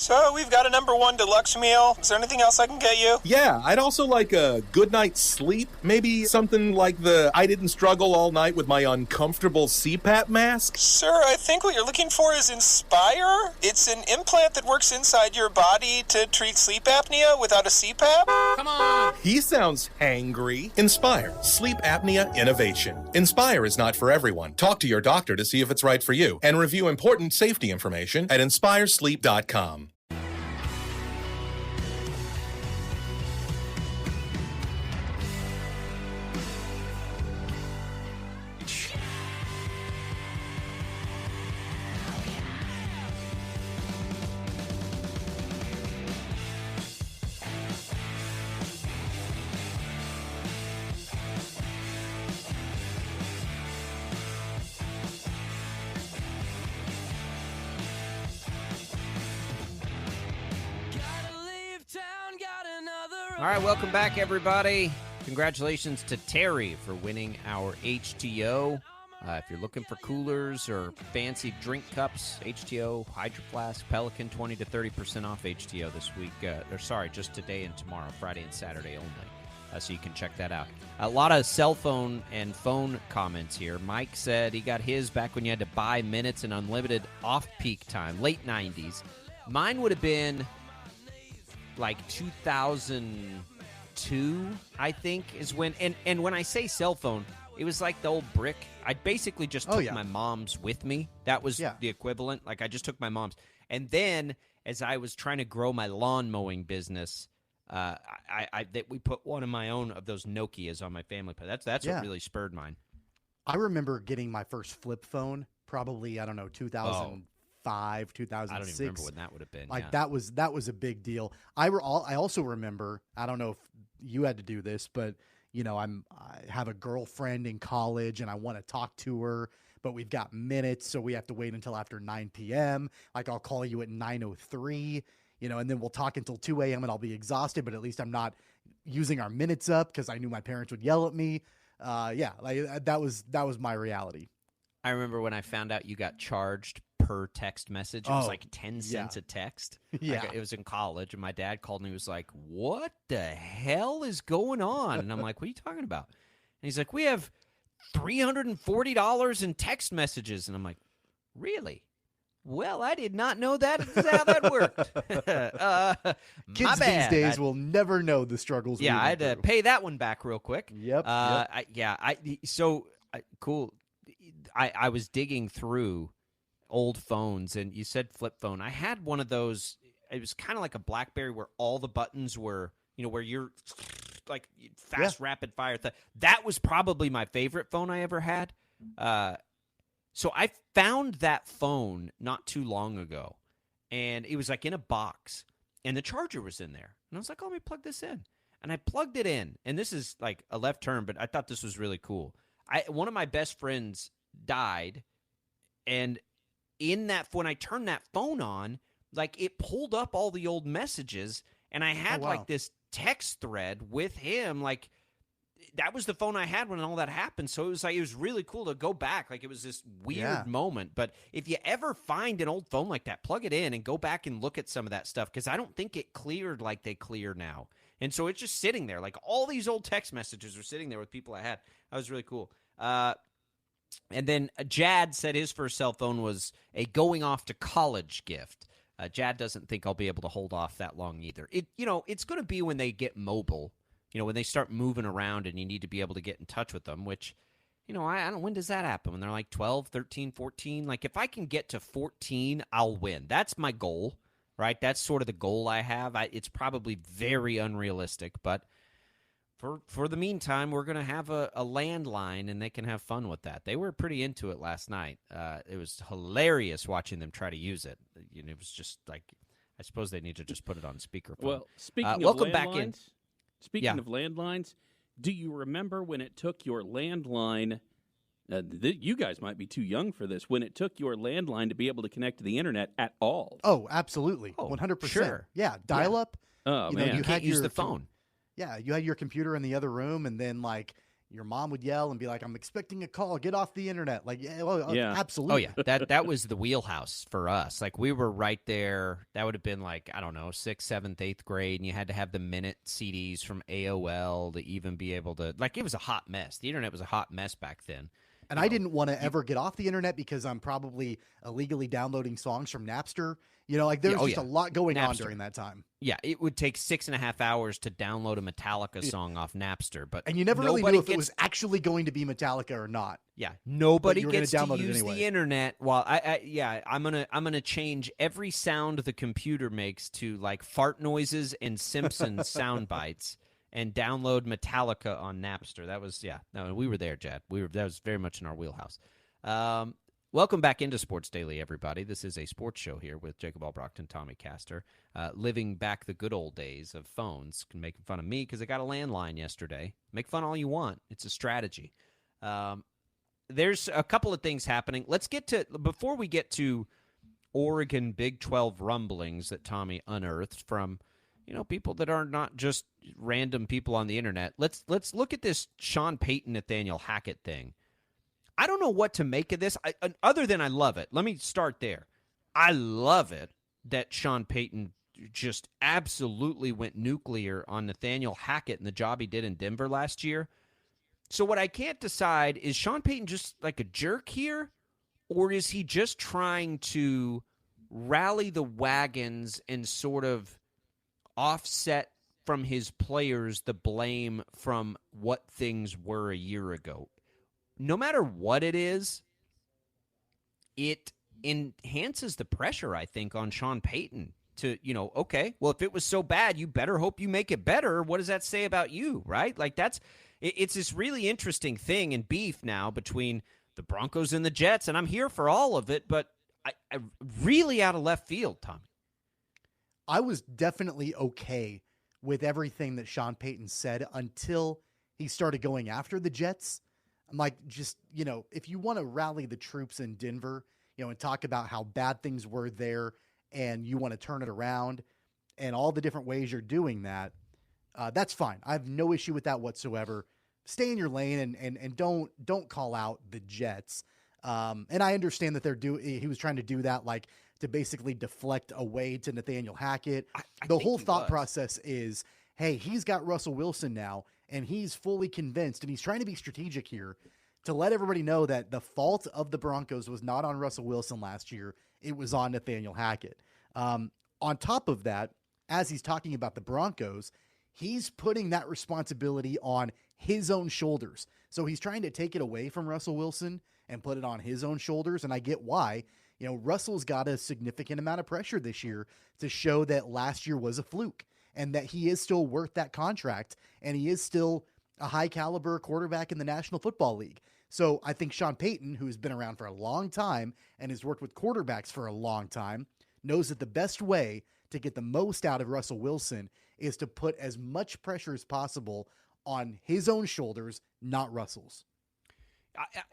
So, we've got a number 1 deluxe meal. Is there anything else I can get you? Yeah, I'd also like a good night's sleep. Maybe something like the I didn't struggle all night with my uncomfortable CPAP mask. Sir, I think what you're looking for is Inspire. It's an implant that works inside your body to treat sleep apnea without a CPAP. Come on! He sounds hangry. Inspire, sleep apnea innovation. Inspire is not for everyone. Talk to your doctor to see if it's right for you, and review important safety information at inspiresleep.com. All right, welcome back, everybody. Congratulations to Terry for winning our HTO. If you're looking for coolers or fancy drink cups, HTO, Hydro Flask, Pelican, 20 to 30% off HTO this week. Just today and tomorrow, Friday and Saturday only. So you can check that out. A lot of cell phone and phone comments here. Mike said he got his back when you had to buy minutes and unlimited off-peak time, late 90s. Mine would have been like 2002, I think, is when, and when I say cell phone, it was like the old brick. I basically just took my mom's with me. That was the equivalent. Like, I just took my mom's. And then, as I was trying to grow my lawn mowing business, we put one of my own of those Nokias on my family plan. That's what really spurred mine. I remember getting my first flip phone, probably, I don't know, 2005, 2006. I don't even remember when that would have been. Like, that was a big deal. I also remember, I don't know if you had to do this, but you know, I have a girlfriend in college and I want to talk to her, but we've got minutes, so we have to wait until after 9 p.m. Like, I'll call you at 9:03, you know, and then we'll talk until 2 a.m. and I'll be exhausted, but at least I'm not using our minutes up because I knew my parents would yell at me. That was my reality. I remember when I found out you got charged per text message. It was like 10 cents a text. Yeah. Like, it was in college, and my dad called me and was like, what the hell is going on? And I'm like, what are you talking about? And he's like, we have $340 in text messages. And I'm like, really? Well, I did not know that is how that worked. Kids these days will never know the struggles. Yeah, I had to pay that one back real quick. Yep. Cool. I was digging through old phones, and you said flip phone. I had one of those. It was kind of like a BlackBerry where all the buttons were, you know, where you're like fast, rapid fire. That was probably my favorite phone I ever had. So I found that phone not too long ago, and it was like in a box, and the charger was in there. And I was like, oh, let me plug this in. And I plugged it in, and this is like a left turn, but I thought this was really cool. One of my best friends died, and when I turned that phone on, like, it pulled up all the old messages, and I had like this text thread with him. Like, that was the phone I had when all that happened. So it was really cool to go back. Like, it was this weird moment. But if you ever find an old phone like that, plug it in and go back and look at some of that stuff, because I don't think it cleared like they clear now. And so it's just sitting there. Like, all these old text messages are sitting there with people I had. That was really cool. And then Jad said his first cell phone was a going off to college gift. Jad doesn't think I'll be able to hold off that long either. It's going to be when they get mobile, when they start moving around and you need to be able to get in touch with them, which, I don't, when does that happen? When they're like 12, 13, 14? Like, if I can get to 14, I'll win. That's my goal, right? That's sort of the goal I have. It's probably very unrealistic, but For the meantime, we're going to have a landline, and they can have fun with that. They were pretty into it last night. It was hilarious watching them try to use it. It was just like, I suppose they need to just put it on speakerphone. Well, speaking of welcome landlines, back in. Speaking of landlines, do you remember when it took your landline? You guys might be too young for this. When it took your landline to be able to connect to the internet at all? Oh, absolutely, 100%. Sure. Yeah, dial up. Oh man, you can't use the phone. Yeah, you had your computer in the other room, and then, like, your mom would yell and be like, "I'm expecting a call. Get off the internet." Like, yeah, well, Yeah. absolutely. Oh yeah, that was the wheelhouse for us. Like we were right there. That would have been like, I don't know, 6th, 7th, 8th grade, and you had to have the minute CDs from AOL to even be able to. Like it was a hot mess. The internet was a hot mess back then. And I didn't want to ever get off the internet because I'm probably illegally downloading songs from Napster. Like there's just a lot going on Napster. during that time. Yeah, it would take 6.5 hours to download a Metallica song off Napster, but And you never really nobody knew if it was actually going to be Metallica or not. Yeah, nobody you were gonna gets to download it use anyway. the internet. While I'm gonna change every sound the computer makes to like fart noises and Simpsons sound bites, and download Metallica on Napster. That was no, we were there, Jad. That was very much in our wheelhouse. Welcome back into Sports Daily, everybody. This is a sports show here with Jacob Albrocht and Tommy Castor, living back the good old days of phones, making fun of me because I got a landline yesterday. Make fun all you want. It's a strategy. There's a couple of things happening. Before we get to Oregon Big 12 rumblings that Tommy unearthed from, people that are not just random people on the internet. Let's look at this Sean Payton, Nathaniel Hackett thing. I don't know what to make of this, other than I love it. Let me start there. I love it that Sean Payton just absolutely went nuclear on Nathaniel Hackett and the job he did in Denver last year. So what I can't decide is Sean Payton just like a jerk here, or is he just trying to rally the wagons and sort of offset from his players the blame from what things were a year ago? No matter what it is, it enhances the pressure, I think, on Sean Payton to, okay, well, if it was so bad, you better hope you make it better. What does that say about you, right? Like it's this really interesting thing and beef now between the Broncos and the Jets, and I'm here for all of it, but I really out of left field, Tommy. I was definitely okay with everything that Sean Payton said until he started going after the Jets. I'm like, just, if you want to rally the troops in Denver, and talk about how bad things were there and you want to turn it around and all the different ways you're doing that, that's fine. I have no issue with that whatsoever. Stay in your lane and don't call out the Jets. And I understand that he was trying to do that, like to basically deflect away to Nathaniel Hackett. The whole thought process is, hey, he's got Russell Wilson now, and he's fully convinced, and he's trying to be strategic here to let everybody know that the fault of the Broncos was not on Russell Wilson last year. It was on Nathaniel Hackett. On top of that, as he's talking about the Broncos, he's putting that responsibility on his own shoulders. So he's trying to take it away from Russell Wilson and put it on his own shoulders, and I get why. Russell's got a significant amount of pressure this year to show that last year was a fluke and that he is still worth that contract, and he is still a high-caliber quarterback in the National Football League. So I think Sean Payton, who's been around for a long time and has worked with quarterbacks for a long time, knows that the best way to get the most out of Russell Wilson is to put as much pressure as possible on his own shoulders, not Russell's.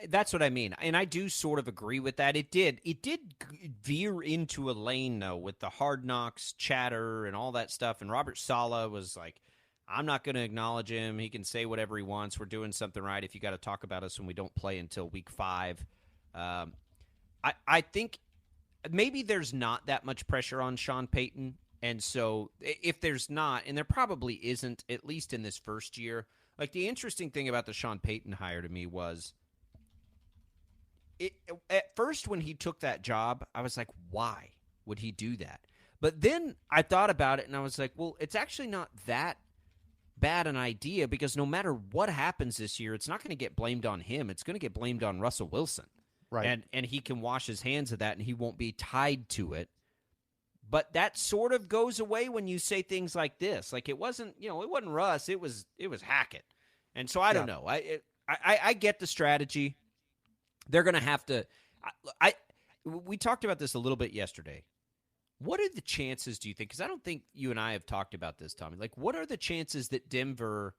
That's what I mean, and I do sort of agree with that. It did veer into a lane, though, with the Hard Knocks chatter and all that stuff, and Robert Saleh was like, I'm not going to acknowledge him. He can say whatever he wants. We're doing something right if you got to talk about us when we don't play until week 5. I think maybe there's not that much pressure on Sean Payton, and so if there's not, and there probably isn't, at least in this first year, like the interesting thing about the Sean Payton hire to me was, at first, when he took that job, I was like, why would he do that? But then I thought about it, and I was like, well, it's actually not that bad an idea, because no matter what happens this year, it's not going to get blamed on him. It's going to get blamed on Russell Wilson. Right. And he can wash his hands of that, and he won't be tied to it. But that sort of goes away when you say things like this. Like, it wasn't Russ, it was Hackett. And so I don't know. I get the strategy. They're going to have to we talked about this a little bit yesterday. What are the chances, do you think? Because I don't think you and I have talked about this, Tommy. Like, what are the chances that Denver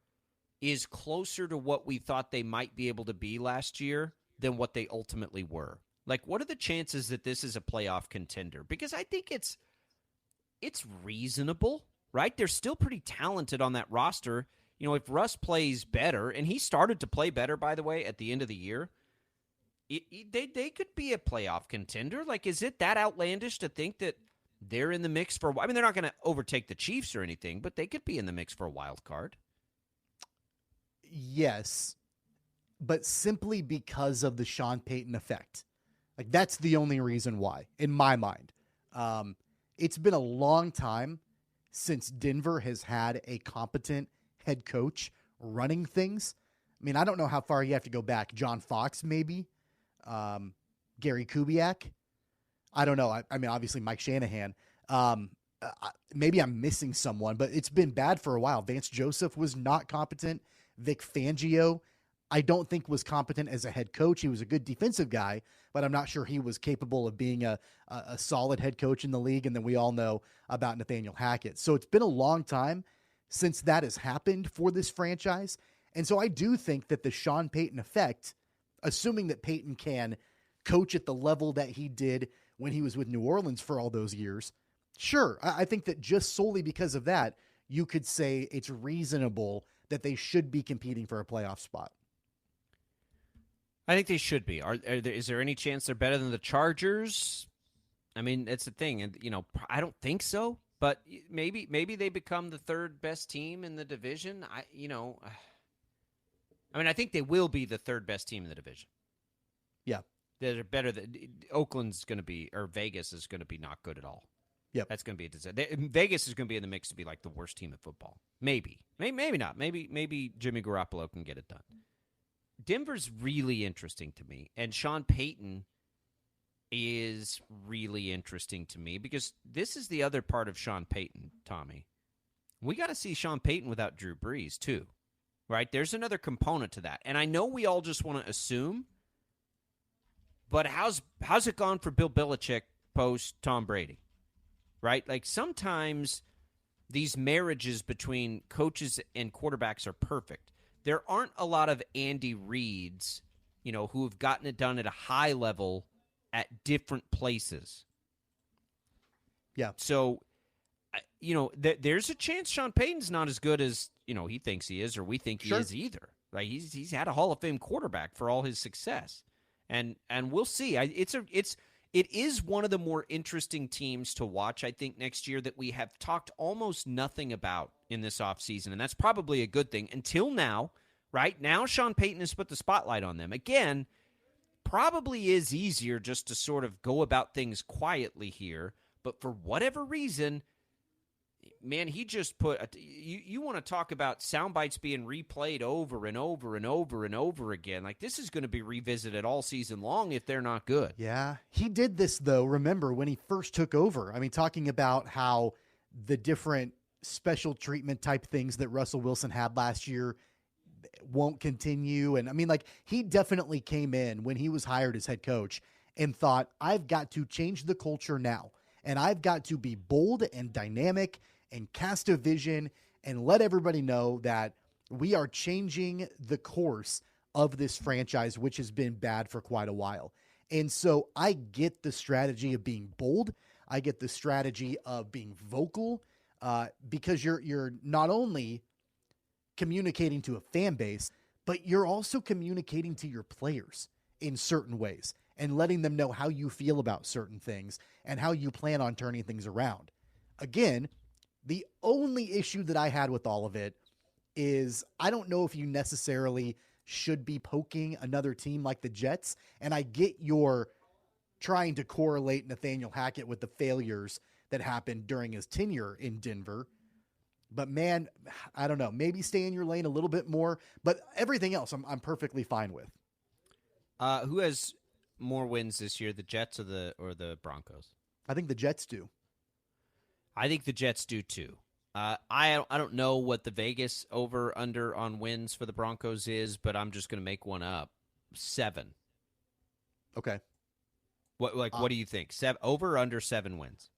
is closer to what we thought they might be able to be last year than what they ultimately were? Like, what are the chances that this is a playoff contender? Because I think it's reasonable, right? They're still pretty talented on that roster. if Russ plays better, and he started to play better, by the way, at the end of the year, they could be a playoff contender. Like, is it that outlandish to think that they're in the mix for? I mean, they're not going to overtake the Chiefs or anything, but they could be in the mix for a wild card. Yes, but simply because of the Sean Payton effect. Like, that's the only reason why, in my mind. It's been a long time since Denver has had a competent head coach running things. I mean, I don't know how far you have to go back. John Fox, maybe. Gary Kubiak. I don't know. I mean, obviously Mike Shanahan. Maybe I'm missing someone, but it's been bad for a while. Vance Joseph was not competent. Vic Fangio, I don't think was competent as a head coach. He was a good defensive guy, but I'm not sure he was capable of being a solid head coach in the league. And then we all know about Nathaniel Hackett. So it's been a long time since that has happened for this franchise. And so I do think that the Sean Payton effect, assuming that Payton can coach at the level that he did when he was with New Orleans for all those years, sure, I think that just solely because of that, you could say it's reasonable that they should be competing for a playoff spot. I think they should be. Is there any chance they're better than the Chargers? I mean, that's the thing. And, I don't think so, but maybe they become the third best team in the division. I mean, I think they will be the third best team in the division. Yeah. They're better than Oakland's going to be, or Vegas is going to be not good at all. Yep. That's going to be a disaster. Vegas is going to be in the mix to be like the worst team in football. Maybe not. Maybe Jimmy Garoppolo can get it done. Denver's really interesting to me, and Sean Payton is really interesting to me because this is the other part of Sean Payton, Tommy. We got to see Sean Payton without Drew Brees, too, right? There's another component to that, and I know we all just want to assume, but how's it gone for Bill Belichick post Tom Brady, right? Like, sometimes these marriages between coaches and quarterbacks are perfect. There aren't a lot of Andy Reids, who have gotten it done at a high level at different places. Yeah. So, there's a chance Sean Payton's not as good as, he thinks he is or we think he is either. Like, he's had a Hall of Fame quarterback for all his success. And we'll see. It is one of the more interesting teams to watch, I think, next year that we have talked almost nothing about in this offseason, and that's probably a good thing. Until now, right? Now Sean Payton has put the spotlight on them. Again, probably is easier just to sort of go about things quietly here, but for whatever reason, man, he just put you want to talk about sound bites being replayed over and over and over and over again. Like, this is going to be revisited all season long if they're not good. Yeah. He did this, though, remember, when he first took over. I mean, talking about how the different special treatment type things that Russell Wilson had last year won't continue. And I mean, like, he definitely came in when he was hired as head coach and thought, I've got to change the culture now. And I've got to be bold and dynamic and cast a vision and let everybody know that we are changing the course of this franchise, which has been bad for quite a while. And so I get the strategy of being bold. I get the strategy of being vocal, because you're not only communicating to a fan base, but you're also communicating to your players in certain ways and letting them know how you feel about certain things and how you plan on turning things around. Again, the only issue that I had with all of it is I don't know if you necessarily should be poking another team like the Jets. And I get your trying to correlate Nathaniel Hackett with the failures that happened during his tenure in Denver. But man, I don't know, maybe stay in your lane a little bit more, but everything else I'm perfectly fine with. Who has more wins this year, the Jets or the Broncos? I think the Jets do. I think the Jets do too. I don't know what the Vegas over under on wins for the Broncos is, but I'm just going to make one up. 7. Okay. What do you think? Over or under 7 wins?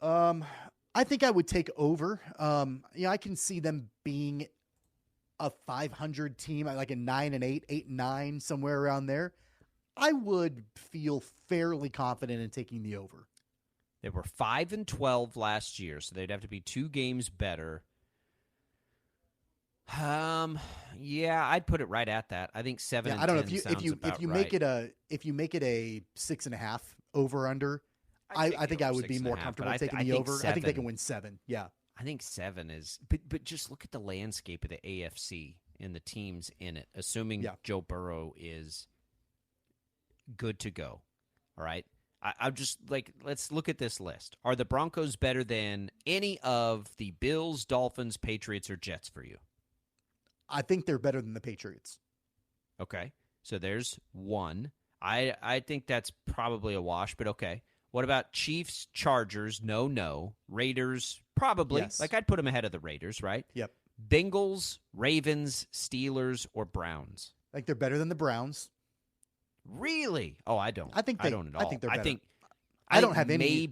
I think I would take over. I can see them being a 500 team, like a 9-8, 8-9, somewhere around there. I would feel fairly confident in taking the over. They were 5-12 last year, so they'd have to be 2 games better. Yeah, I'd put it right at that. I think 7 Yeah, and I don't know 10 if you sounds about make right. it a 6.5 over under. I think I over would be more 6.5, comfortable but taking I the think over. I think they 7. can win 7. Yeah. I think 7 is, but just look at the landscape of the AFC and the teams in it. Assuming Yeah. Joe Burrow is good to go, all right. I'm just like, let's look at this list. Are the Broncos better than any of the Bills, Dolphins, Patriots, or Jets for you? I think they're better than the Patriots. Okay, so there's one. I think that's probably a wash, but okay. What about Chiefs, Chargers? No. Raiders? Probably. Yes. Like, I'd put them ahead of the Raiders, right? Yep. Bengals, Ravens, Steelers, or Browns? I think they're better than the Browns. Really? Oh, I don't. I think I don't at all. I think they're better. I don't think have any.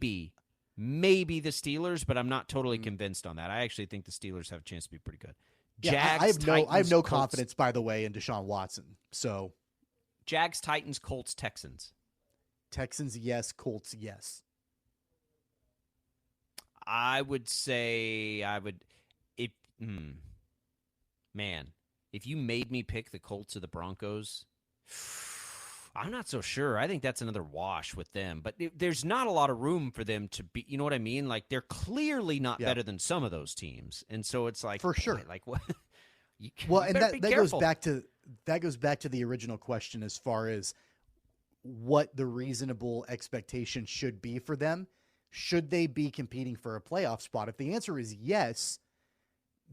maybe the Steelers, but I'm not totally convinced on that. I actually think the Steelers have a chance to be pretty good. Yeah, Jags, I have Titans, no Colts, confidence, by the way, in Deshaun Watson. So Jags, Titans, Colts, Texans. Texans, yes. Colts, yes. I would say if man, if you made me pick the Colts or the Broncos, I'm not so sure. I think that's another wash with them. But there's not a lot of room for them to be. You know what I mean? Like, they're clearly not better than some of those teams, and so it's like, for sure. Like, what? Well, and that goes careful. back to the original question as far as what the reasonable expectation should be for them. Should they be competing for a playoff spot? If the answer is yes,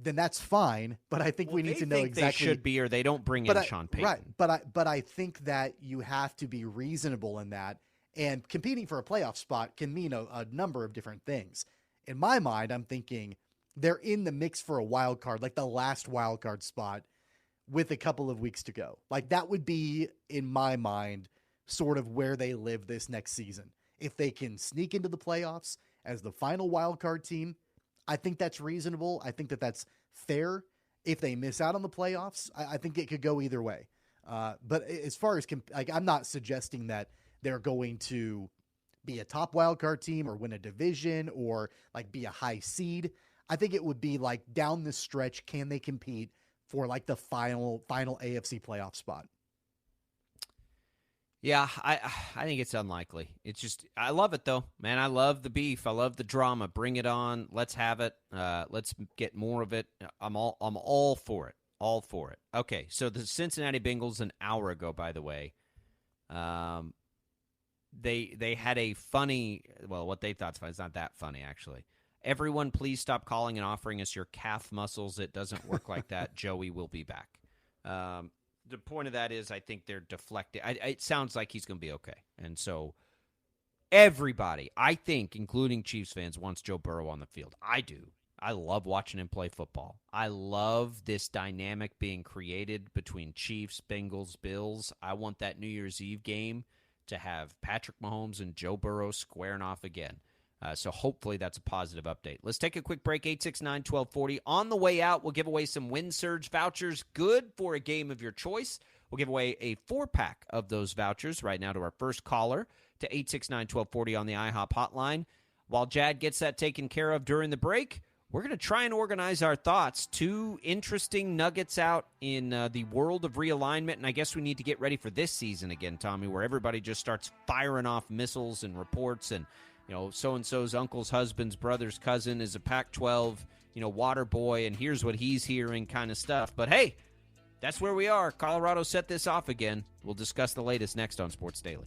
then that's fine. But I think we need to know exactly they should be, or they don't bring in Sean Payton. Right, but I think that you have to be reasonable in that. And competing for a playoff spot can mean a number of different things. In my mind, I'm thinking they're in the mix for a wild card, like the last wild card spot, with a couple of weeks to go. Like, that would be, in my mind, sort of where they live this next season. If they can sneak into the playoffs as the final wild card team, I think that's reasonable. I think that that's fair. If they miss out on the playoffs, I think it could go either way. But as far as I'm not suggesting that they're going to be a top wild card team or win a division or like be a high seed. I think it would be like down the stretch, can they compete for like the final AFC playoff spot? Yeah, I think it's unlikely. It's just, I love it though, man. I love the beef. I love the drama. Bring it on. Let's have it. Let's get more of it. I'm all for it. All for it. Okay, so the Cincinnati Bengals an hour ago, by the way, they had a funny, well, what they thought's funny. It's not that funny actually. Everyone, please stop calling and offering us your calf muscles. It doesn't work like that. Joey will be back. The point of that is I think they're deflecting. It sounds like he's going to be okay. And so everybody, I think, including Chiefs fans, wants Joe Burrow on the field. I do. I love watching him play football. I love this dynamic being created between Chiefs, Bengals, Bills. I want that New Year's Eve game to have Patrick Mahomes and Joe Burrow squaring off again. So hopefully that's a positive update. Let's take a quick break, 869-1240. On the way out, we'll give away some Win Surge vouchers, good for a game of your choice. We'll give away a 4-pack of those vouchers right now to our first caller to 869-1240 on the IHOP hotline. While Jad gets that taken care of during the break, we're going to try and organize our thoughts. 2 interesting nuggets out in the world of realignment, and I guess we need to get ready for this season again, Tommy, where everybody just starts firing off missiles and reports and, you know, so-and-so's uncle's husband's brother's cousin is a Pac-12, water boy, and here's what he's hearing kind of stuff. But, hey, that's where we are. Colorado set this off again. We'll discuss the latest next on Sports Daily.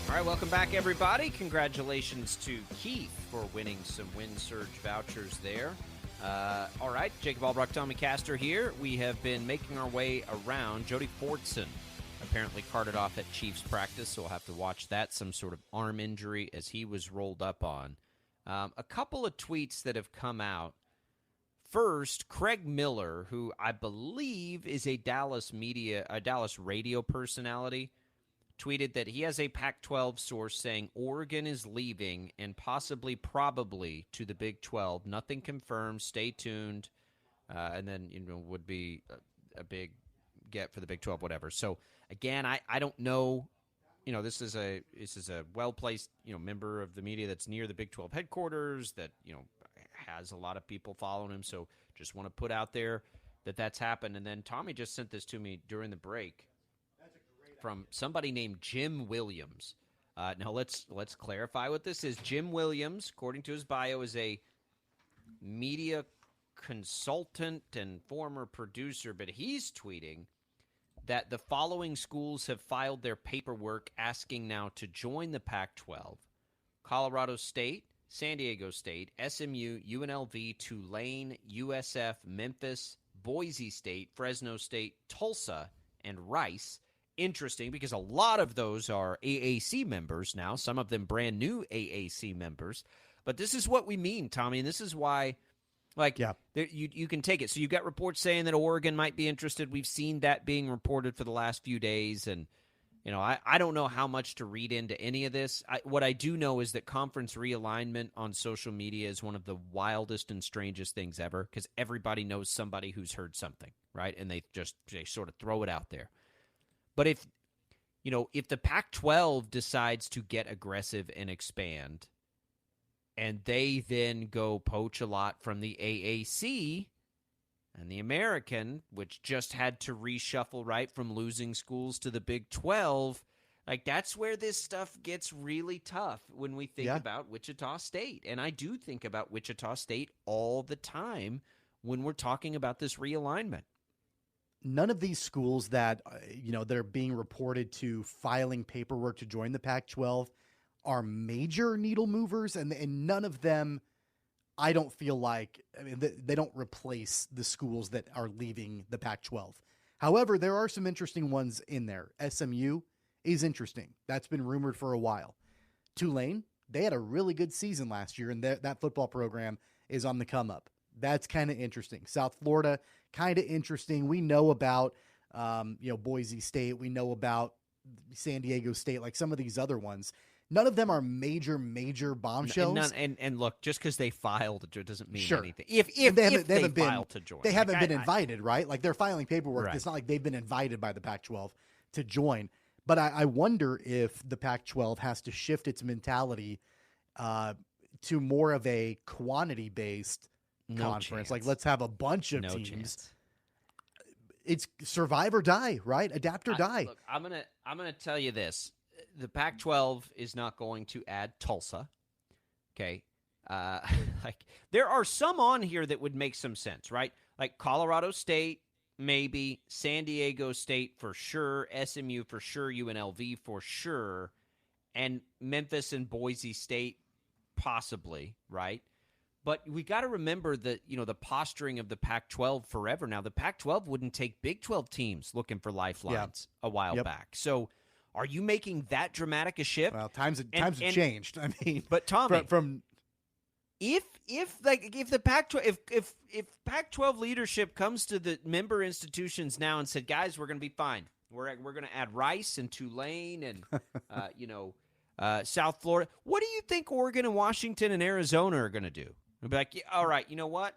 All right, welcome back, everybody. Congratulations to Keith for winning some Win Surge vouchers there. All right, Jacob Albrock, Tommy Castor here. We have been making our way around. Jody Fortson apparently carted off at Chiefs practice, so we'll have to watch that. Some sort of arm injury as he was rolled up on. A couple of tweets that have come out. First, Craig Miller, who I believe is a Dallas radio personality, tweeted that he has a Pac-12 source saying Oregon is leaving and possibly, probably to the Big 12. Nothing confirmed. Stay tuned. And then, would be a big get for the Big 12, whatever. So, again, I don't know. This is a well-placed, member of the media that's near the Big 12 headquarters that, has a lot of people following him. So just want to put out there that that's happened. And then Tommy just sent this to me during the break from somebody named Jim Williams. Now let's clarify what this is. Jim Williams, according to his bio, is a media consultant and former producer, but he's tweeting that the following schools have filed their paperwork asking now to join the Pac-12: Colorado State, San Diego State, SMU, UNLV, Tulane, USF, Memphis, Boise State, Fresno State, Tulsa, and Rice. Interesting, because a lot of those are AAC members now, some of them brand new AAC members. But this is what we mean, Tommy, and this is why, you can take it. So you've got reports saying that Oregon might be interested. We've seen that being reported for the last few days, and I don't know how much to read into any of this. What I do know is that conference realignment on social media is one of the wildest and strangest things ever, because everybody knows somebody who's heard something, right? And they sort of throw it out there. But if the Pac-12 decides to get aggressive and expand, and they then go poach a lot from the AAC and the American, which just had to reshuffle, right, from losing schools to the Big 12, that's where this stuff gets really tough when we think about Wichita State. And I do think about Wichita State all the time when we're talking about this realignment. None of these schools that, they're being reported to filing paperwork to join the Pac-12 are major needle movers, and none of them, I don't feel like, they don't replace the schools that are leaving the Pac-12. However, there are some interesting ones in there. SMU is interesting. That's been rumored for a while. Tulane, they had a really good season last year, and that football program is on the come up. That's kind of interesting. South Florida, kind of interesting. We know about, Boise State. We know about San Diego State, like some of these other ones. None of them are major bombshells. And look, just because they filed, it doesn't mean anything. If they filed to join, they haven't been invited, right? Like, they're filing paperwork. Right. It's not like they've been invited by the Pac-12 to join. But I wonder if the Pac-12 has to shift its mentality to more of a quantity-based conference. Like, let's have a bunch of teams. Chance. It's survive or die, right? Adapt or die. Look, I'm gonna tell you this: the Pac-12 is not going to add Tulsa. Okay, there are some on here that would make some sense, right? Like Colorado State, maybe San Diego State for sure, SMU for sure, UNLV for sure, and Memphis and Boise State possibly, right? But we got to remember that, the posturing of the Pac-12 forever now. The Pac-12 wouldn't take Big 12 teams looking for lifelines a while back. So are you making that dramatic a shift? Well, times have changed. I mean, but Tommy, from if the Pac-12 if Pac-12 leadership comes to the member institutions now and said, guys, we're going to be fine. We're going to add Rice and Tulane and South Florida. What do you think Oregon and Washington and Arizona are going to do? They'll be like, yeah, all right, you know what?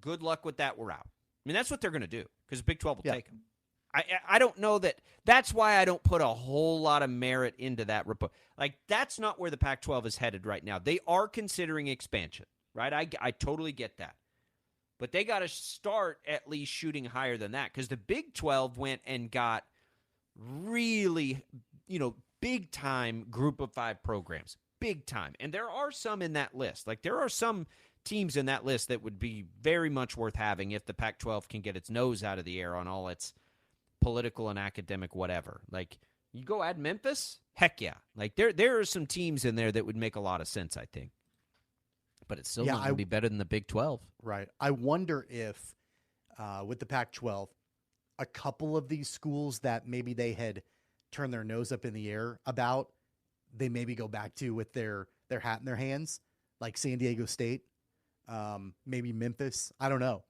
Good luck with that. We're out. I mean, that's what they're going to do, because Big 12 will take them. I don't know that. That's why I don't put a whole lot of merit into that report. Like, that's not where the Pac-12 is headed right now. They are considering expansion, right? I totally get that. But they got to start at least shooting higher than that, because the Big 12 went and got really, big-time group of 5 programs. Big time. And there are some in that list. Like, there are some teams in that list that would be very much worth having if the Pac-12 can get its nose out of the air on all its political and academic whatever. Like, you go add Memphis? Heck yeah. Like, there are some teams in there that would make a lot of sense, I think. But it's still not going to be better than the Big 12. Right. I wonder if, with the Pac-12, a couple of these schools that maybe they had turned their nose up in the air about, they maybe go back to with their hat in their hands, like San Diego State, maybe Memphis. I don't know.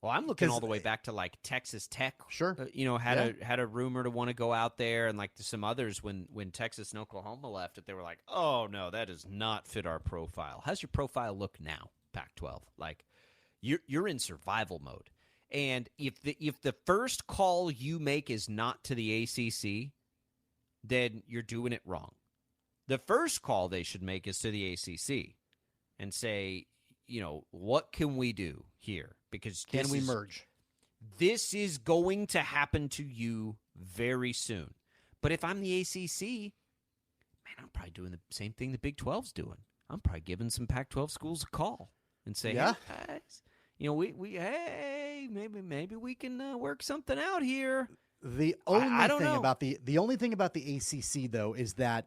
Well, I'm looking all the way back to like Texas Tech. Sure. Had a rumor to want to go out there, and like some others when Texas and Oklahoma left it, they were like, "Oh no, that does not fit our profile." How's your profile look now, Pac-12? Like, you're in survival mode, and if the first call you make is not to the ACC, then you're doing it wrong. The first call they should make is to the ACC, and say, what can we do here? Because can we merge? This is going to happen to you very soon. But if I'm the ACC, man, I'm probably doing the same thing the Big 12's doing. I'm probably giving some Pac-12 schools a call and saying, "Hey guys, maybe we can work something out here." The only thing about the ACC though is that,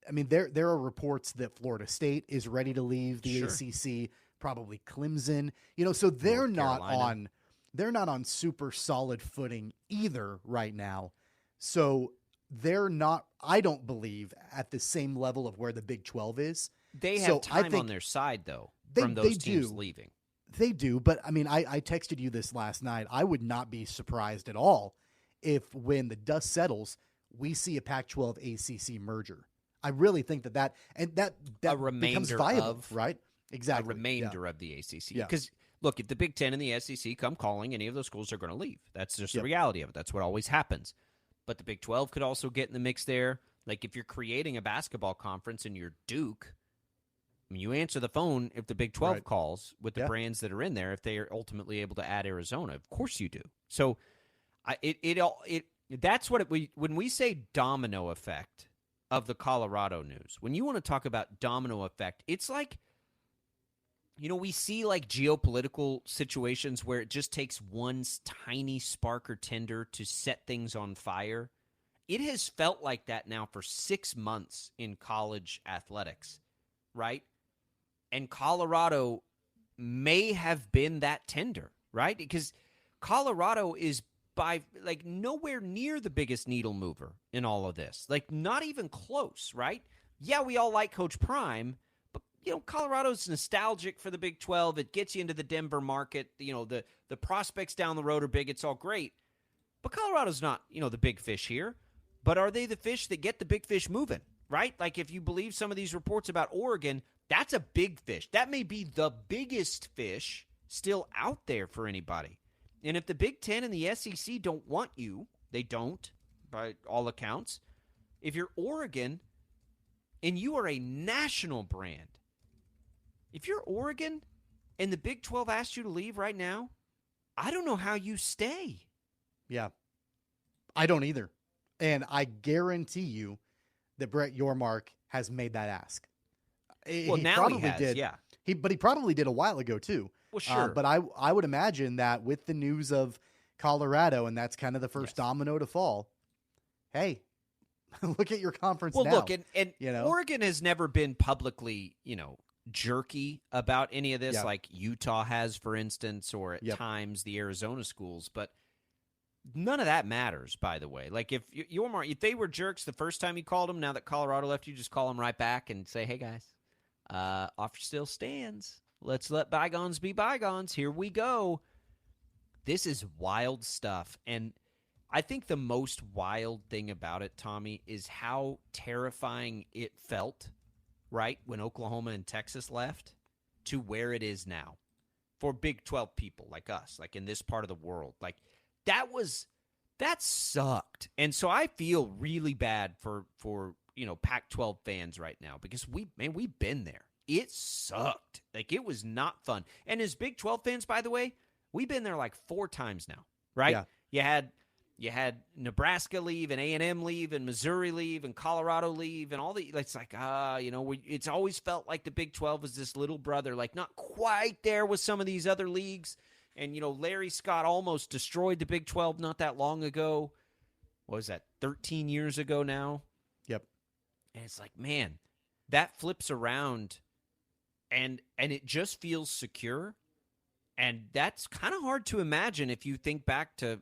I mean, there are reports that Florida State is ready to leave the ACC. Probably Clemson, so they're not on super solid footing either right now. So they're not, I don't believe, at the same level of where the Big 12 is. They have time on their side, though, from those teams leaving. They do, but I mean, I texted you this last night. I would not be surprised at all if when the dust settles, we see a Pac-12 ACC merger. I really think that becomes viable, right? Exactly. A remainder of the ACC. Because, look, if the Big Ten and the SEC come calling, any of those schools are going to leave. That's just the reality of it. That's what always happens. But the Big 12 could also get in the mix there. Like, if you're creating a basketball conference and you're Duke, I mean, you answer the phone if the Big 12 calls with the brands that are in there, if they are ultimately able to add Arizona. Of course you do. So, that's what when we say domino effect of the Colorado news, when you want to talk about domino effect, it's like, we see like geopolitical situations where it just takes one tiny spark or tinder to set things on fire. It has felt like that now for 6 months in college athletics, right? And Colorado may have been that tinder, right? Because Colorado is by like nowhere near the biggest needle mover in all of this. Like not even close, right? Yeah, we all like Coach Prime, but Colorado's nostalgic for the Big 12. It gets you into the Denver market. The prospects down the road are big. It's all great. But Colorado's not, the big fish here. But are they the fish that get the big fish moving, right? Like if you believe some of these reports about Oregon, that's a big fish. That may be the biggest fish still out there for anybody. And if the Big Ten and the SEC don't want you, they don't, by all accounts. If you're Oregon and you are a national brand, if you're Oregon and the Big 12 asked you to leave right now, I don't know how you stay. Yeah, I don't either. And I guarantee you that Brett Yormark has made that ask. Well, now he has, did. Yeah. But he probably did a while ago too. Well, sure. But I would imagine that with the news of Colorado, and that's kind of the first domino to fall, hey, look at your conference now. Well, look, and Oregon has never been publicly, jerky about any of this like Utah has, for instance, or at times the Arizona schools. But none of that matters, by the way. Like if they were jerks the first time you called them, now that Colorado left, you just call them right back and say, hey, guys, offer still stands. Let's let bygones be bygones. Here we go. This is wild stuff. And I think the most wild thing about it, Tommy, is how terrifying it felt, right, when Oklahoma and Texas left to where it is now for Big 12 people like us, like in this part of the world. Like that sucked. And so I feel really bad for Pac-12 fans right now because we've been there. It sucked. Like, it was not fun. And as Big 12 fans, by the way, we've been there like 4 times now, right? Yeah. You had Nebraska leave and A&M leave and Missouri leave and Colorado leave and all the – it's like, it's always felt like the Big 12 was this little brother, like not quite there with some of these other leagues. And, Larry Scott almost destroyed the Big 12 not that long ago. What was that, 13 years ago now? Yep. And it's like, man, that flips around – and it just feels secure, and that's kind of hard to imagine if you think back to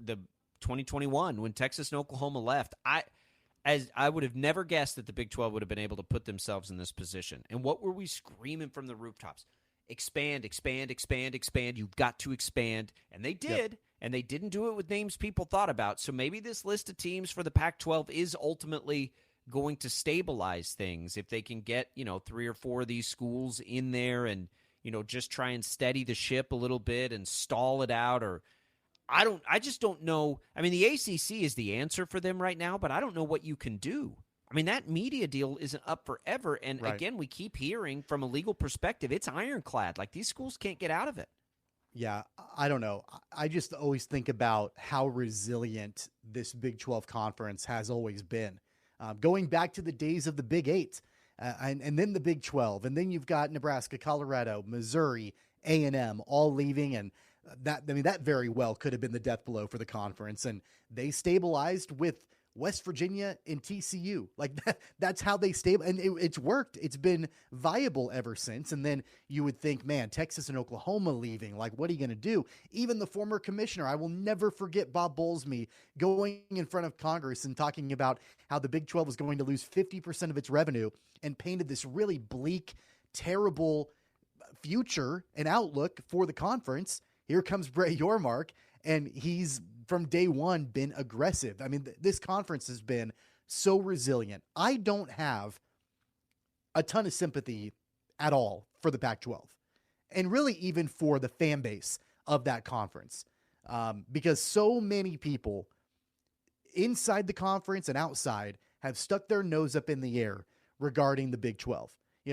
the 2021 when Texas and Oklahoma left. I would have never guessed that the Big 12 would have been able to put themselves in this position. And what were we screaming from the rooftops? expand, expand, expand, expand. You've got to expand. And they did. Yep. And they didn't do it with names people thought about. So maybe this list of teams for the Pac-12 is ultimately going to stabilize things if they can get, 3 or 4 of these schools in there and, just try and steady the ship a little bit and stall it out. Or I just don't know. I mean, the ACC is the answer for them right now, but I don't know what you can do. I mean, that media deal isn't up forever. And again, we keep hearing from a legal perspective, it's ironclad. Like, these schools can't get out of it. Yeah, I don't know. I just always think about how resilient this Big 12 conference has always been. Going back to the days of the Big 8 and then the Big 12. And then you've got Nebraska, Colorado, Missouri, A&M all leaving. And that very well could have been the death blow for the conference. And they stabilized with West Virginia and TCU. Like that's how they stable. And it's worked. It's been viable ever since. And then you would think, man, Texas and Oklahoma leaving, like, what are you going to do? Even the former commissioner, I will never forget Bob Bowlesby going in front of Congress and talking about how the Big 12 was going to lose 50% of its revenue and painted this really bleak, terrible future and outlook for the conference. Here comes Brett Yormark, and he's from day one been aggressive. I mean, this conference has been so resilient. I don't have a ton of sympathy at all for the Pac-12 and really even for the fan base of that conference because so many people inside the conference and outside have stuck their nose up in the air regarding the Big 12.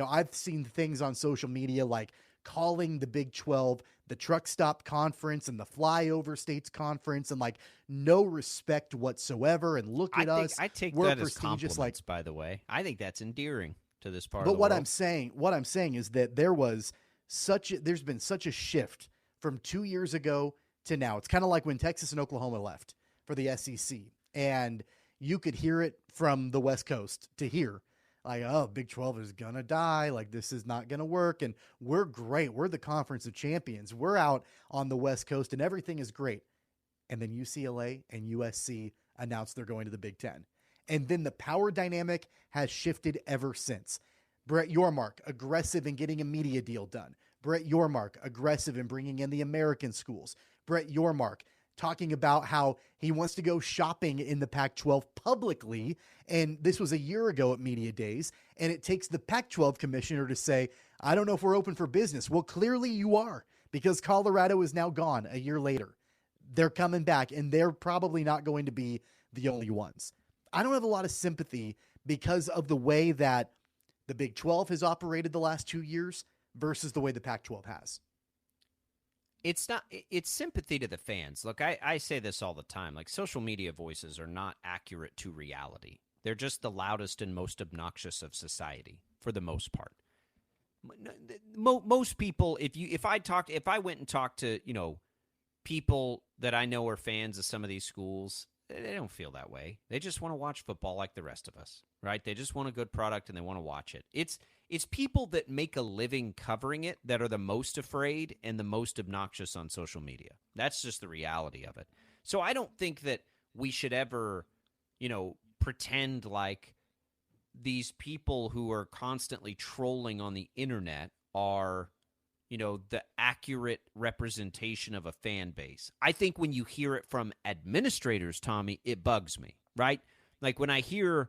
I've seen things on social media like calling the Big 12 the truck stop conference and the flyover states conference and like no respect whatsoever. And look at us. I take we're that as compliments, by the way. I think that's endearing to this part of the world. But what I'm saying is that there's been such a shift from 2 years ago to now. It's kind of like when Texas and Oklahoma left for the SEC, and you could hear it from the West Coast to here. Like, oh, Big 12 is going to die. Like, this is not going to work. And we're great. We're the conference of champions. We're out on the West Coast and everything is great. And then UCLA and USC announced they're going to the Big 10. And then the power dynamic has shifted ever since. Brett Yormark, aggressive in getting a media deal done. Brett Yormark, aggressive in bringing in the American schools. Brett Yormark, talking about how he wants to go shopping in the Pac-12 publicly. And this was a year ago at Media Days. And it takes the Pac-12 commissioner to say, I don't know if we're open for business. Well, clearly you are, because Colorado is now gone a year later. They're coming back, and they're probably not going to be the only ones. I don't have a lot of sympathy because of the way that the Big 12 has operated the last 2 years versus the way the Pac-12 has. It's sympathy to the fans. Look, I say this all the time. Like, social media voices are not accurate to reality. They're just the loudest and most obnoxious of society for the most part. Most people, if I went and talked to, people that I know are fans of some of these schools, they don't feel that way. They just want to watch football like the rest of us, right? They just want a good product and they want to watch it. It's people that make a living covering it that are the most afraid and the most obnoxious on social media. That's just the reality of it. So I don't think that we should ever, pretend like these people who are constantly trolling on the internet are, the accurate representation of a fan base. I think when you hear it from administrators, Tommy, it bugs me, right? Like when I hear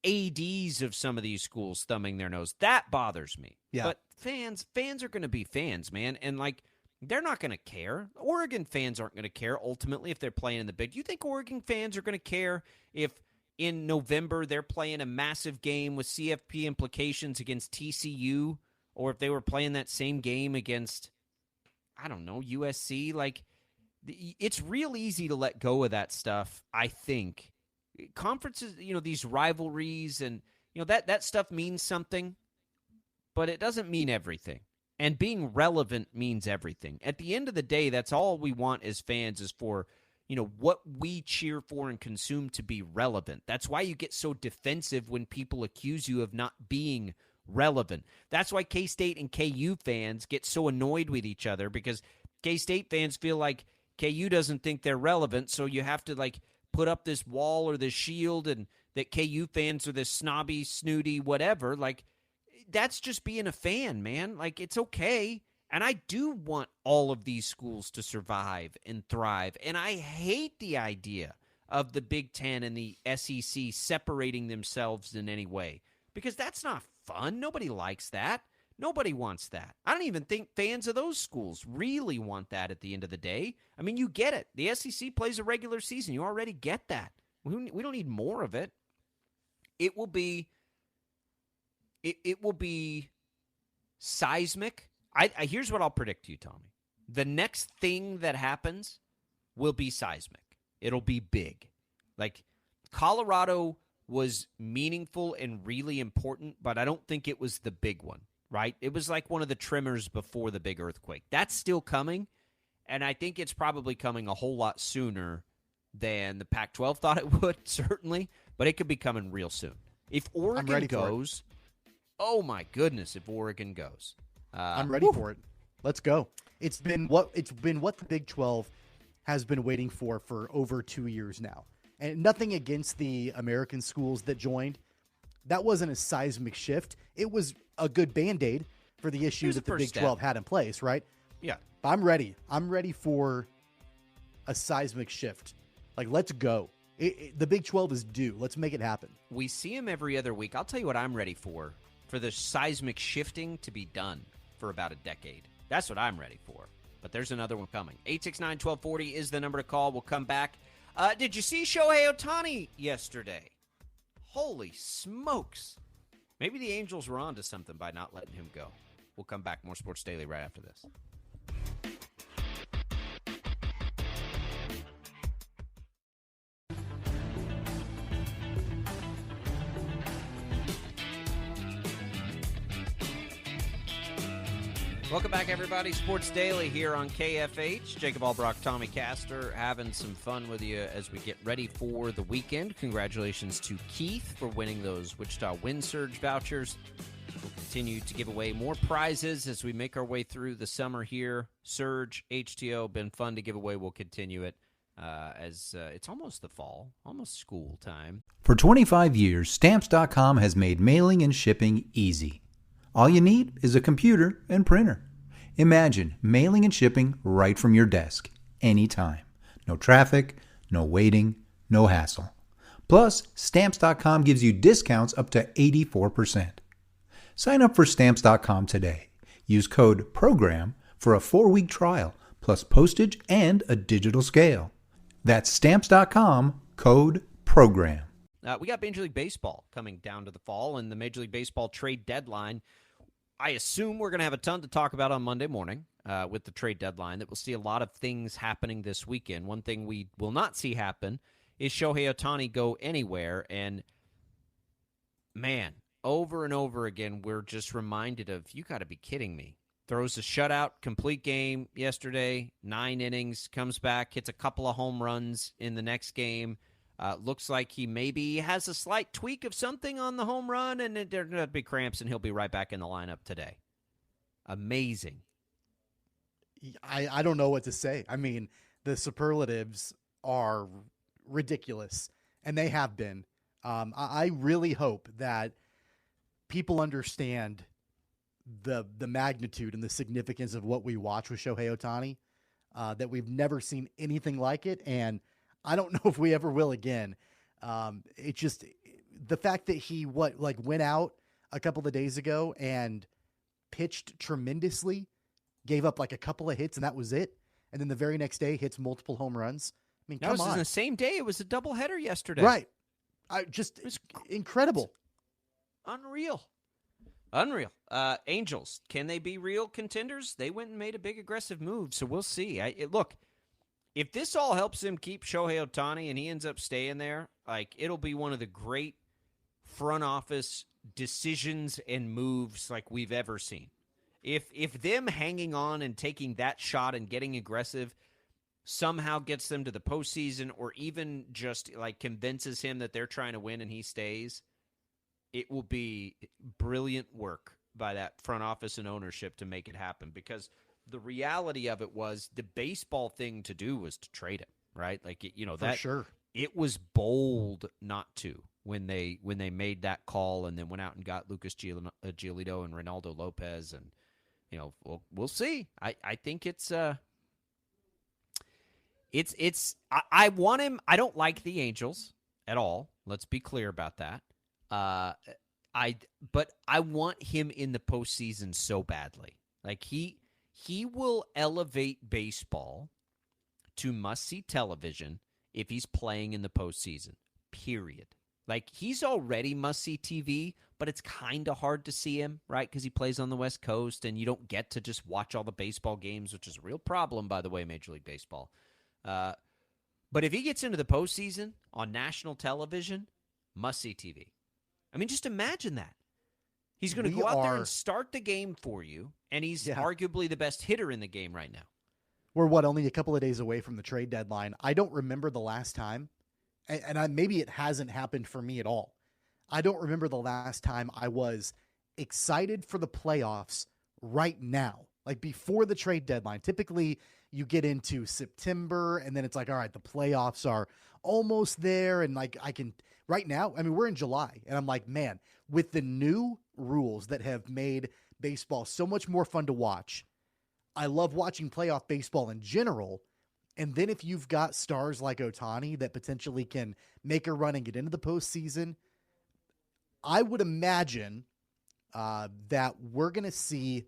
ADs of some of these schools thumbing their nose, that bothers me. Yeah. But fans are going to be fans, man. And like, they're not going to care. Oregon fans aren't going to care ultimately if they're playing in the Big. Do you think Oregon fans are going to care if in November they're playing a massive game with CFP implications against TCU, or if they were playing that same game against, I don't know, USC? Like, it's real easy to let go of that stuff, I think. Conferences, these rivalries and, that stuff means something, but it doesn't mean everything. And being relevant means everything. At the end of the day, that's all we want as fans is for, what we cheer for and consume to be relevant. That's why you get so defensive when people accuse you of not being relevant. That's why K-State and KU fans get so annoyed with each other, because K-State fans feel like KU doesn't think they're relevant, so you have to, put up this wall or this shield and that KU fans are this snobby, snooty, whatever. Like, that's just being a fan, man. Like, it's okay. And I do want all of these schools to survive and thrive. And I hate the idea of the Big Ten and the SEC separating themselves in any way, because that's not fun. Nobody likes that. Nobody wants that. I don't even think fans of those schools really want that at the end of the day. I mean, you get it. The SEC plays a regular season. You already get that. We don't need more of it. It will be seismic. Here's what I'll predict to you, Tommy. The next thing that happens will be seismic. It'll be big. Like, Colorado was meaningful and really important, but I don't think it was the big one, right? It was like one of the tremors before the big earthquake. That's still coming, and I think it's probably coming a whole lot sooner than the Pac-12 thought it would, certainly, but it could be coming real soon. If Oregon goes, oh my goodness, if Oregon goes. I'm ready for it. Let's go. It's been what the Big 12 has been waiting for over 2 years now. And nothing against the American schools that joined. That wasn't a seismic shift. It was a good Band-Aid for the issues that the Big 12 had in place, right? Yeah. But I'm ready. I'm ready for a seismic shift. Like, let's go. The Big 12 is due. Let's make it happen. We see them every other week. I'll tell you what I'm ready for the seismic shifting to be done for about a decade. That's what I'm ready for. But there's another one coming. 869-1240 is the number to call. We'll come back. Did you see Shohei Ohtani yesterday? Holy smokes. Maybe the Angels were onto something by not letting him go. We'll come back. More Sports Daily right after this. Welcome back, everybody. Sports Daily here on KFH. Jacob Albrock, Tommy Castor, having some fun with you as we get ready for the weekend. Congratulations to Keith for winning those Wichita Wind Surge vouchers. We'll continue to give away more prizes as we make our way through the summer here. Surge, HTO, been fun to give away. We'll continue it as it's almost the fall, almost school time. For 25 years, Stamps.com has made mailing and shipping easy. All you need is a computer and printer. Imagine mailing and shipping right from your desk, anytime. No traffic, no waiting, no hassle. Plus, Stamps.com gives you discounts up to 84%. Sign up for Stamps.com today. Use code PROGRAM for a 4-week trial, plus postage and a digital scale. That's Stamps.com, code PROGRAM. We got Major League Baseball coming down to the fall, and the Major League Baseball trade deadline. I assume we're going to have a ton to talk about on Monday morning with the trade deadline, that we'll see a lot of things happening this weekend. One thing we will not see happen is Shohei Ohtani go anywhere. And, man, over and over again, we're just reminded of, you got to be kidding me. Throws a shutout, complete game yesterday, 9 innings, comes back, hits a couple of home runs in the next game. Looks like he maybe has a slight tweak of something on the home run, and there are going to be cramps, and he'll be right back in the lineup today. Amazing. I don't know what to say. I mean, the superlatives are ridiculous, and they have been. I really hope that people understand the magnitude and the significance of what we watch with Shohei Ohtani, that we've never seen anything like it, and I don't know if we ever will again. It just, the fact that he went out a couple of days ago and pitched tremendously, gave up like a couple of hits, and that was it. And then the very next day hits multiple home runs. I mean, come on. It was the same day. It was a doubleheader yesterday. Right. It was incredible. Unreal. Angels, can they be real contenders? They went and made a big aggressive move, so we'll see. Look, if this all helps him keep Shohei Ohtani and he ends up staying there, like, it'll be one of the great front office decisions and moves like we've ever seen. If them hanging on and taking that shot and getting aggressive somehow gets them to the postseason, or even just like convinces him that they're trying to win and he stays, it will be brilliant work by that front office and ownership to make it happen, because the reality of it was the baseball thing to do was to trade him, right? Like, For sure. It was bold not to when they made that call and then went out and got Lucas Giolito and Ronaldo Lopez, and we'll see. I think it's I want him. I don't like the Angels at all. Let's be clear about that. But I want him in the postseason so badly. Like he will elevate baseball to must-see television if he's playing in the postseason. Period. Like he's already must-see TV, but it's kind of hard to see him, right? Because he plays on the West Coast, and you don't get to just watch all the baseball games, which is a real problem, by the way, Major League Baseball. But if he gets into the postseason on national television, must-see TV. I mean, just imagine that. He's going to go out there and start the game for you, and he's arguably the best hitter in the game right now. We're, only a couple of days away from the trade deadline. I don't remember the last time, and maybe it hasn't happened for me at all. I don't remember the last time I was excited for the playoffs right now, like before the trade deadline. Typically, you get into September, and then it's like, all right, the playoffs are almost there, and like right now, I mean, we're in July, and I'm like, man, with the new rules that have made baseball so much more fun to watch, I love watching playoff baseball in general. And then if you've got stars like Ohtani that potentially can make a run and get into the postseason, I would imagine that we're going to see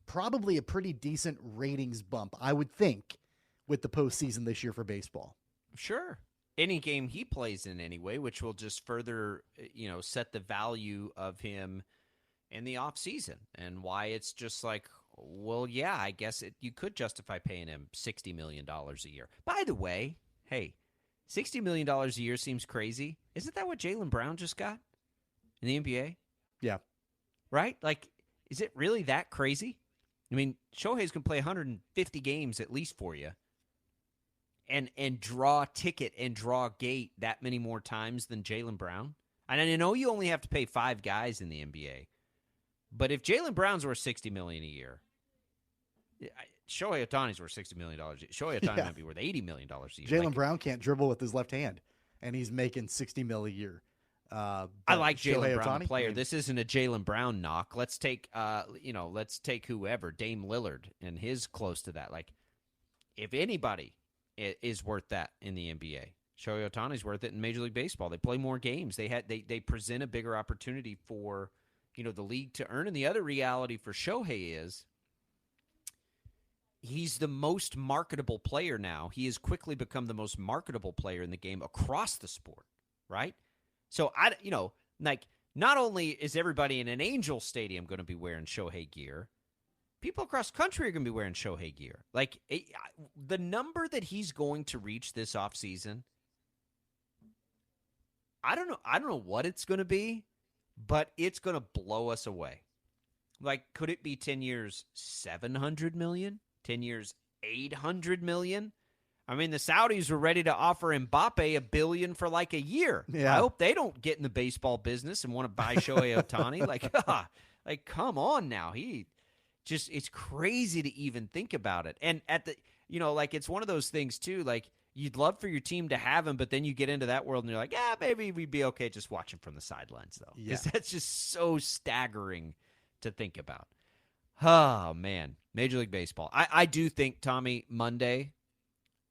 probably a pretty decent ratings bump, I would think, with the postseason this year for baseball. Sure. Any game he plays in anyway, which will just further, set the value of him in the offseason, and why it's just like, well, yeah, I guess you could justify paying him $60 million a year. By the way, hey, $60 million a year seems crazy. Isn't that what Jaylen Brown just got in the NBA? Yeah. Right? Like, is it really that crazy? I mean, Shohei's going to play 150 games at least for you and draw ticket and draw gate that many more times than Jaylen Brown. And I know you only have to pay 5 guys in the NBA, but if Jaylen Brown's worth $60 million a year, Shohei Ohtani's worth $60 million. Shohei Ohtani might be worth $80 million a year. Jaylen Brown can't dribble with his left hand, and he's making $60 million a year. I like Jaylen Brown, the player. This isn't a Jaylen Brown knock. Let's take, whoever, Dame Lillard, and his close to that. Like, if anybody is worth that in the NBA, Shohei Ohtani's worth it in Major League Baseball. They play more games. They present a bigger opportunity for the league to earn. And the other reality for Shohei is he's the most marketable player now. He has quickly become the most marketable player in the game across the sport, right? So, not only is everybody in an Angel Stadium going to be wearing Shohei gear, people across the country are going to be wearing Shohei gear. Like, the number that he's going to reach this offseason, I don't know what it's going to be, but it's going to blow us away. Like, could it be 10 years, $700 million? 10 years, $800 million? I mean, the Saudis were ready to offer Mbappe $1 billion for like a year. Yeah. I hope they don't get in the baseball business and want to buy Shohei Ohtani. Like, come on now. It's crazy to even think about it. And it's one of those things too, like, you'd love for your team to have him, but then you get into that world and you're like, yeah, maybe we'd be okay just watching from the sidelines, though. Because that's just so staggering to think about. Oh, man. Major League Baseball. I do think, Tommy, Monday,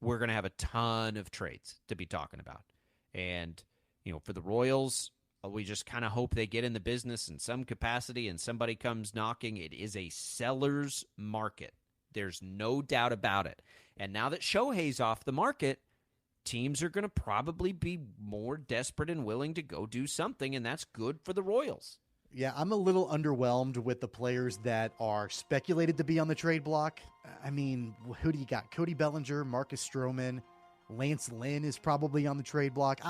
we're going to have a ton of trades to be talking about. And, for the Royals, we just kind of hope they get in the business in some capacity and somebody comes knocking. It is a seller's market. There's no doubt about it. And now that Shohei's off the market, teams are going to probably be more desperate and willing to go do something, and that's good for the Royals. Yeah, I'm a little underwhelmed with the players that are speculated to be on the trade block. I mean, who do you got? Cody Bellinger, Marcus Stroman, Lance Lynn is probably on the trade block.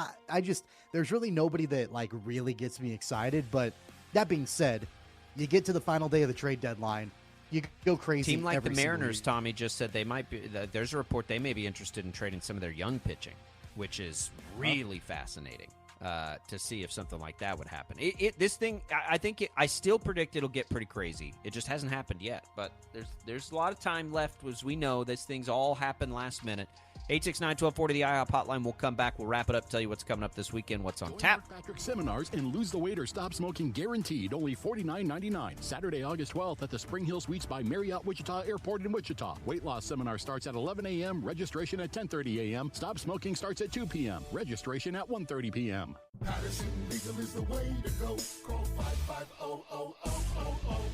There's really nobody that like really gets me excited. But that being said, you get to the final day of the trade deadline, you go crazy. Team like the Mariners, Tommy just said they might be. There's a report they may be interested in trading some of their young pitching, which is really fascinating. To see if something like that would happen. I still predict it'll get pretty crazy. It just hasn't happened yet, but there's a lot of time left. As we know, these things all happen last minute, 869-1240, the IHOP hotline. We'll come back. We'll wrap it up, tell you what's coming up this weekend, what's on tap. Patrick Seminars and lose the weight or stop smoking guaranteed. Only $49.99. Saturday, August 12th at the Spring Hill Suites by Marriott Wichita Airport in Wichita. Weight loss seminar starts at 11 a.m. Registration at 10:30 a.m. Stop smoking starts at 2 p.m. Registration at 1:30 p.m. Patterson Legal is the way to go. Call 550-0000.